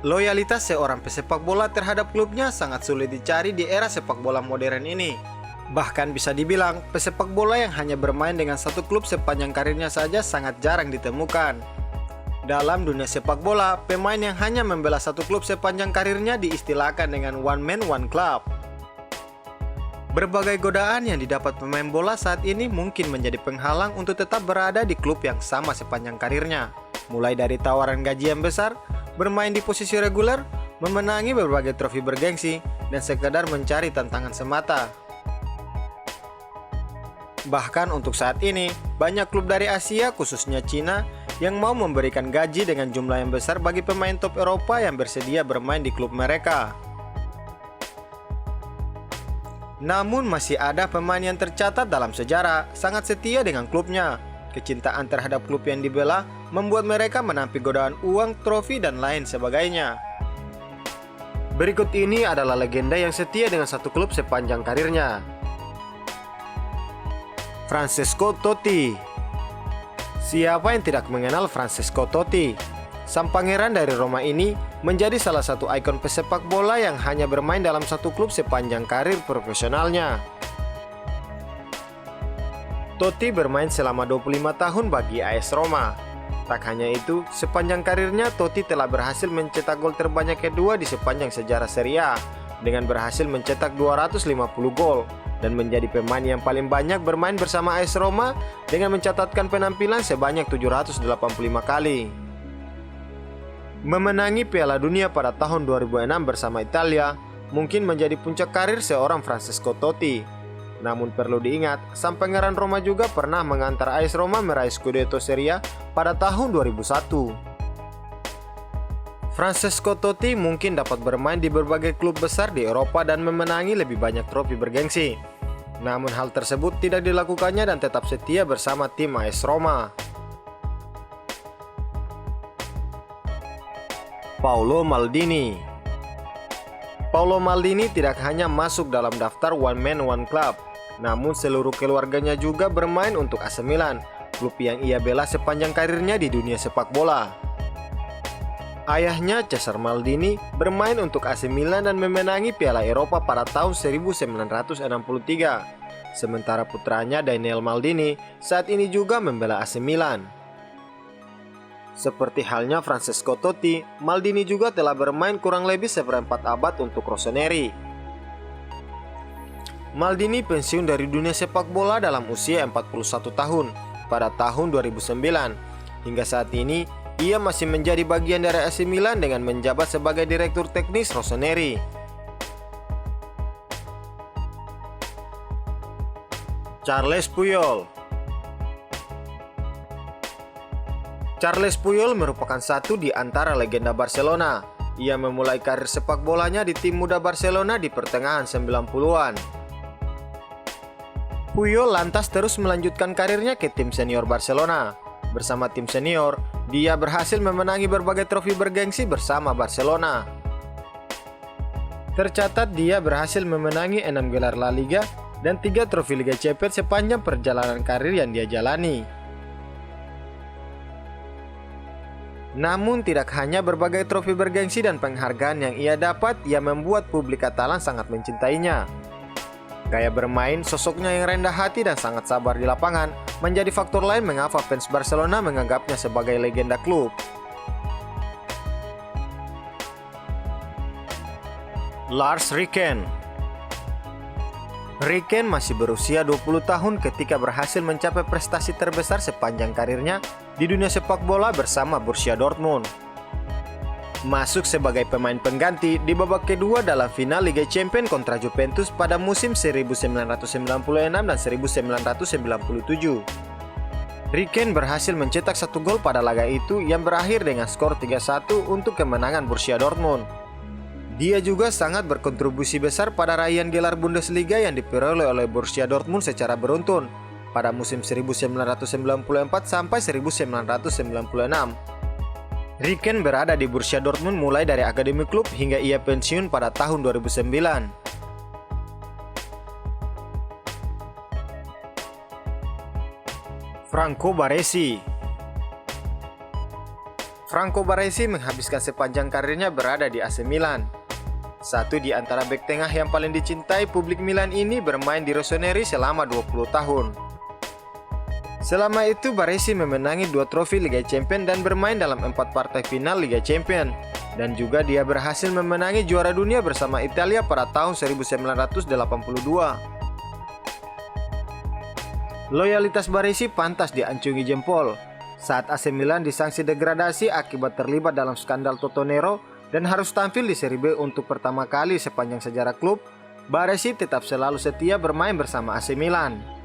Loyalitas seorang pesepak bola terhadap klubnya sangat sulit dicari di era sepak bola modern ini. Bahkan bisa dibilang, pesepak bola yang hanya bermain dengan satu klub sepanjang karirnya saja sangat jarang ditemukan. Dalam dunia sepak bola, pemain yang hanya membela satu klub sepanjang karirnya diistilahkan dengan one man one club. Berbagai godaan yang didapat pemain bola saat ini mungkin menjadi penghalang untuk tetap berada di klub yang sama sepanjang karirnya. Mulai dari tawaran gaji yang besar, bermain di posisi reguler, memenangi berbagai trofi bergengsi, dan sekedar mencari tantangan semata. Bahkan untuk saat ini, banyak klub dari Asia, khususnya Cina, yang mau memberikan gaji dengan jumlah yang besar bagi pemain top Eropa yang bersedia bermain di klub mereka. Namun masih ada pemain yang tercatat dalam sejarah sangat setia dengan klubnya. Kecintaan terhadap klub yang dibela membuat mereka menampik godaan uang, trofi, dan lain sebagainya. Berikut ini adalah legenda yang setia dengan satu klub sepanjang karirnya. Francesco Totti. Siapa yang tidak mengenal Francesco Totti? Sang pangeran dari Roma ini menjadi salah satu ikon pesepak bola yang hanya bermain dalam satu klub sepanjang karir profesionalnya. Totti bermain selama 25 tahun bagi AS Roma. Tak hanya itu, sepanjang karirnya Totti telah berhasil mencetak gol terbanyak kedua di sepanjang sejarah Serie A dengan berhasil mencetak 250 gol dan menjadi pemain yang paling banyak bermain bersama AS Roma dengan mencatatkan penampilan sebanyak 785 kali. Memenangi Piala Dunia pada tahun 2006 bersama Italia mungkin menjadi puncak karir seorang Francesco Totti. Namun perlu diingat, sang pangeran Roma juga pernah mengantar AS Roma meraih Scudetto Serie A pada tahun 2001. Francesco Totti mungkin dapat bermain di berbagai klub besar di Eropa dan memenangi lebih banyak trofi bergengsi. Namun hal tersebut tidak dilakukannya dan tetap setia bersama tim AS Roma. Paolo Maldini. Paolo Maldini tidak hanya masuk dalam daftar one man one club, namun seluruh keluarganya juga bermain untuk AC Milan, klub yang ia bela sepanjang karirnya di dunia sepak bola. Ayahnya, Cesar Maldini, bermain untuk AC Milan dan memenangi Piala Eropa pada tahun 1963. Sementara putranya, Daniel Maldini, saat ini juga membela AC Milan. Seperti halnya Francesco Totti, Maldini juga telah bermain kurang lebih seperempat abad untuk Rossoneri. Maldini pensiun dari dunia sepak bola dalam usia 41 tahun pada tahun 2009. Hingga saat ini, ia masih menjadi bagian dari AC Milan dengan menjabat sebagai direktur teknis Rossoneri. Charles Puyol. Charles Puyol merupakan satu di antara legenda Barcelona. Ia memulai karir sepak bolanya di tim muda Barcelona di pertengahan 90-an. Puyol lantas terus melanjutkan karirnya ke tim senior Barcelona. Bersama tim senior, dia berhasil memenangi berbagai trofi bergengsi bersama Barcelona. Tercatat dia berhasil memenangi 6 gelar La Liga dan 3 trofi Liga Champions sepanjang perjalanan karir yang dia jalani. Namun tidak hanya berbagai trofi bergengsi dan penghargaan yang ia dapat, ia membuat publik Katalan sangat mencintainya. Gaya bermain, sosoknya yang rendah hati dan sangat sabar di lapangan menjadi faktor lain mengapa fans Barcelona menganggapnya sebagai legenda klub. Lars Ricken. Ricken masih berusia 20 tahun ketika berhasil mencapai prestasi terbesar sepanjang karirnya di dunia sepak bola bersama Borussia Dortmund. Masuk sebagai pemain pengganti di babak kedua dalam final Liga Champions kontra Juventus pada musim 1996 dan 1997. Ricken berhasil mencetak 1 gol pada laga itu yang berakhir dengan skor 3-1 untuk kemenangan Borussia Dortmund. Dia juga sangat berkontribusi besar pada raihan gelar Bundesliga yang diperoleh oleh Borussia Dortmund secara beruntun pada musim 1994 sampai 1996. Ricken berada di Borussia Dortmund mulai dari akademi klub hingga ia pensiun pada tahun 2009. Franco Baresi. Franco Baresi menghabiskan sepanjang karirnya berada di AC Milan. Satu di antara bek tengah yang paling dicintai publik Milan ini bermain di Rossoneri selama 20 tahun. Selama itu Baresi memenangi 2 trofi Liga Champions dan bermain dalam 4 partai final Liga Champions. Dan juga dia berhasil memenangi juara dunia bersama Italia pada tahun 1982. Loyalitas Baresi pantas diancungi jempol saat AC Milan disanksi degradasi akibat terlibat dalam skandal Totonero dan harus tampil di Serie B untuk pertama kali sepanjang sejarah klub. Baresi tetap selalu setia bermain bersama AC Milan.